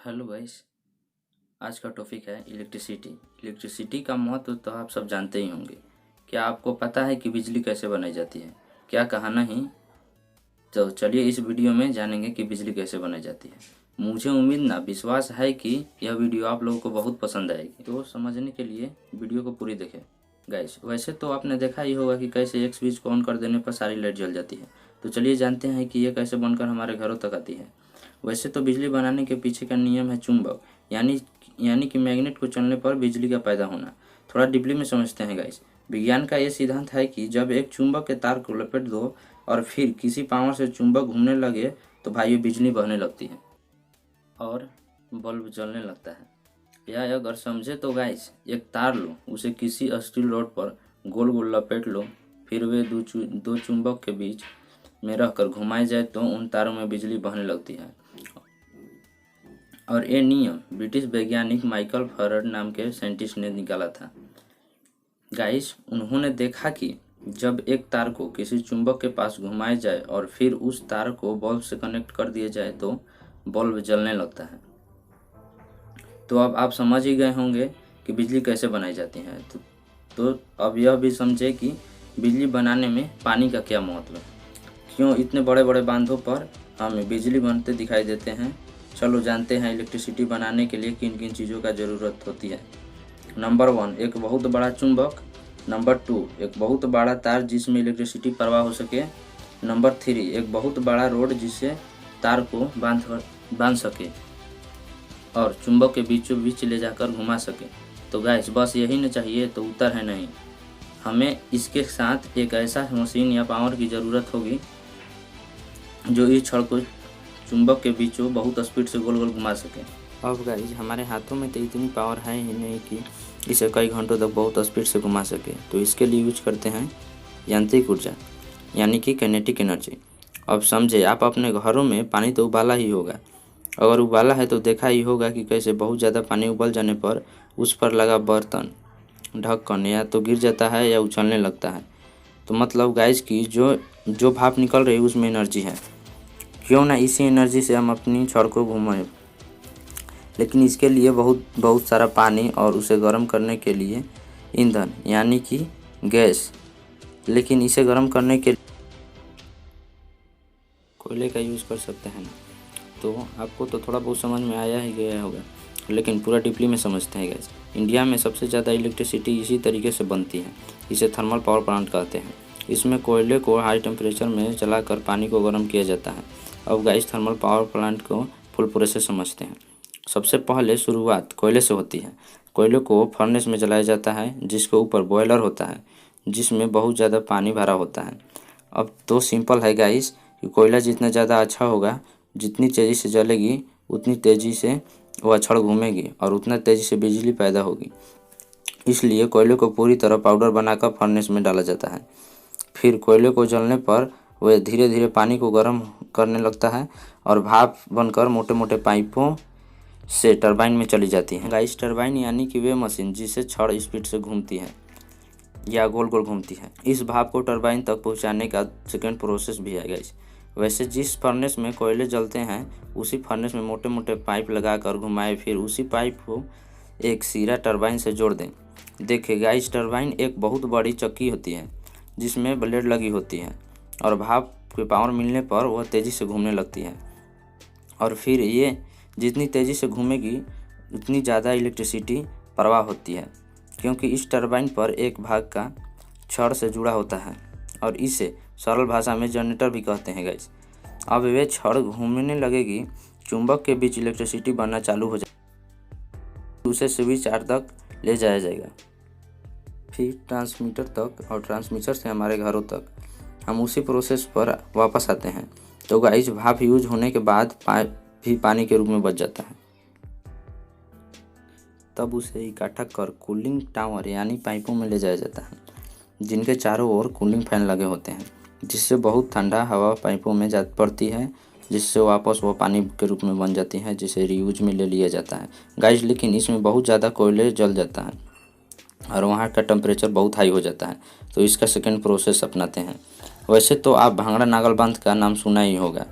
Hello guys. आज का topic है इलेक्ट्रिसिटी। इलेक्ट्रिसिटी का महत्व तो आप सब जानते ही होंगे। क्या आपको पता है कि बिजली कैसे बनाई जाती है? क्या कहा नहीं? तो चलिए इस वीडियो में जानेंगे कि बिजली कैसे बनाई जाती है। मुझे उम्मीद ना विश्वास है कि यह वीडियो आप लोगों को बहुत पसंद आएगी। तो समझने के लिए वीडियो को पूरी देखें गाइस। वैसे तो आपने देखा ही होगा कि कैसे एक स्विच को ऑन कर देने पर सारी लाइट जल जाती है। तो चलिए जानते हैं कि यह कैसे बनकर हमारे घरों तक आती है। वैसे तो बिजली बनाने के पीछे का नियम है चुंबक, यानी यानी कि मैग्नेट को चलने पर बिजली का पैदा होना। थोड़ा डीपली में समझते हैं गाइस। विज्ञान का ये सिद्धांत है कि जब एक चुंबक के तार को लपेट दो और फिर किसी पावर से चुंबक घूमने लगे तो भाई बिजली बहने लगती है और बल्ब जलने लगता है। या अगर समझे तो गाइस, एक तार लो, उसे किसी स्टील रॉड पर गोल गोल लपेट लो, फिर वे दो चुंबक के बीच में रहकर घुमाए जाए तो उन तारों में बिजली बहने लगती है। और ये नियम ब्रिटिश वैज्ञानिक माइकल फैराडे नाम के साइंटिस्ट ने निकाला था गाइस। उन्होंने देखा कि जब एक तार को किसी चुंबक के पास घुमाया जाए और फिर उस तार को बल्ब से कनेक्ट कर दिया जाए तो बल्ब जलने लगता है। तो अब आप समझ ही गए होंगे कि बिजली कैसे बनाई जाती है। तो अब यह भी समझे कि बिजली बनाने में पानी का क्या महत्व है। क्यों इतने बड़े बड़े बांधों पर हमें बिजली बनते दिखाई देते हैं। चलो जानते हैं इलेक्ट्रिसिटी बनाने के लिए किन किन चीज़ों का ज़रूरत होती है। नंबर 1, एक बहुत बड़ा चुंबक। नंबर 2, एक बहुत बड़ा तार जिसमें इलेक्ट्रिसिटी प्रवाह हो सके। नंबर 3, एक बहुत बड़ा रोड जिससे तार को बांध सके और चुंबक के बीचों बीच ले जाकर घुमा सके। तो गैस बस यही न चाहिए तो उत्तर है नहीं। हमें इसके साथ एक ऐसा मशीन या पावर की ज़रूरत होगी जो इस छड़ को चुंबक के बीचों बहुत स्पीड से गोल गोल घुमा सके। अब गाइस हमारे हाथों में तो इतनी पावर है ही नहीं कि इसे कई घंटों तक बहुत स्पीड से घुमा सके। तो इसके लिए यूज करते हैं यांत्रिक ऊर्जा, यानी कि काइनेटिक एनर्जी। अब समझे, आप अपने घरों में पानी तो उबाला ही होगा। अगर उबाला है तो देखा ही होगा कि कैसे बहुत ज़्यादा पानी उबल जाने पर उस पर लगा बर्तन, ढक्कन या तो गिर जाता है या उछलने लगता है। तो मतलब गाइस की जो जो भाप निकल रही है उसमें एनर्जी है। क्यों ना इसी एनर्जी से हम अपनी छड़ को घुमाएं। लेकिन इसके लिए बहुत बहुत सारा पानी और उसे गर्म करने के लिए ईंधन, यानी कि गैस। लेकिन इसे गर्म करने के कोयले का यूज़ कर सकते हैं ना। तो आपको तो थोड़ा बहुत समझ में आया ही गया होगा, लेकिन पूरा डीपली में समझते हैं गैस। इंडिया में सबसे ज़्यादा इलेक्ट्रिसिटी इसी तरीके से बनती है। इसे थर्मल पावर प्लांट कहते हैं। इसमें कोयले को हाई टेम्परेचर में जलाकर पानी को गर्म किया जाता है। अब गैस थर्मल पावर प्लांट को फुल पूरे से समझते हैं। सबसे पहले शुरुआत कोयले से होती है। कोयले को फर्नेस में जलाया जाता है जिसके ऊपर बॉयलर होता है जिसमें बहुत ज़्यादा पानी भरा होता है। अब तो सिंपल है गाइस कि कोयला जितना ज़्यादा अच्छा होगा, जितनी तेज़ी से जलेगी उतनी तेज़ी से वह छड़ घूमेगी और उतना तेज़ी से बिजली पैदा होगी। इसलिए कोयले को पूरी तरह पाउडर बनाकर फर्नेस में डाला जाता है। फिर कोयले को जलने पर वह धीरे धीरे पानी को गर्म करने लगता है और भाप बनकर मोटे मोटे पाइपों से टरबाइन में चली जाती है। गाइस टरबाइन यानी कि वे मशीन जिससे छड़ स्पीड से घूमती है या गोल गोल घूमती है। इस भाप को टरबाइन तक पहुंचाने का सेकेंड प्रोसेस भी है गाइस। वैसे जिस फर्नेस में कोयले जलते हैं उसी फर्नेस में मोटे मोटे पाइप लगाकर घुमाए, फिर उसी पाइप को एक सिरा टरबाइन से जोड़ दें। देखिए गाइस, टरबाइन एक बहुत बड़ी चक्की होती है जिसमें ब्लेड लगी होती है और भाप के पावर मिलने पर वह तेज़ी से घूमने लगती है। और फिर ये जितनी तेज़ी से घूमेगी उतनी ज़्यादा इलेक्ट्रिसिटी प्रवाह होती है, क्योंकि इस टरबाइन पर एक भाग का छड़ से जुड़ा होता है और इसे सरल भाषा में जनरेटर भी कहते हैं गाइस। अब वे छड़ घूमने लगेगी, चुंबक के बीच इलेक्ट्रिसिटी बनना चालू हो जाएगी, उसे स्विच आर तक ले जाया जाएगा, फिर ट्रांसमीटर तक और ट्रांसमीटर से हमारे घरों तक। हम उसी प्रोसेस पर वापस आते हैं। तो गाइस भाप यूज होने के बाद पाइप भी पानी के रूप में बच जाता है। तब उसे इकट्ठा कर कूलिंग टावर यानी पाइपों में ले जाया जाता है जिनके चारों ओर कूलिंग फैन लगे होते हैं, जिससे बहुत ठंडा हवा पाइपों में जा पड़ती है, जिससे वापस वो पानी के रूप में बन जाती है, जिसे रीयूज में ले लिया जाता है गाइस। लेकिन इसमें बहुत ज़्यादा कोयले जल जाता है और वहाँ का टेम्परेचर बहुत हाई हो जाता है, तो इसका सेकेंड प्रोसेस अपनाते हैं। वैसे तो आप भांगड़ा नागल बांध का नाम सुना ही होगा।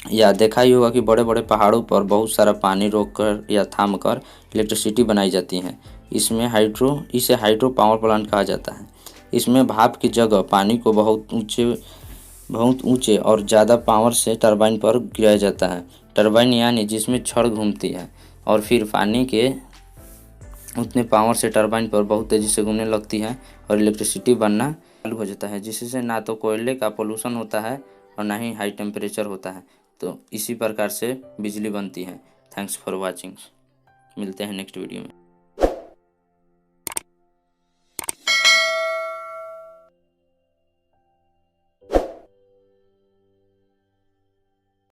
या देखा ही होगा कि बड़े बड़े पहाड़ों पर बहुत सारा पानी रोककर या थाम कर इलेक्ट्रिसिटी बनाई जाती है। इसे हाइड्रो पावर प्लांट कहा जाता है। इसमें भाप की जगह पानी को बहुत ऊंचे और ज़्यादा पावर से टरबाइन पर गिराया जाता है। टरबाइन यानी जिसमें छड़ घूमती है और फिर पानी के उतने पावर से टरबाइन पर बहुत तेज़ी से घूमने लगती है और इलेक्ट्रिसिटी बनना चालू हो जाता है, जिससे ना तो कोयले का पोल्यूशन होता है और ना ही हाई टेम्परेचर होता है। तो इसी प्रकार से बिजली बनती है। Thanks for watching. मिलते हैं नेक्स्ट वीडियो में।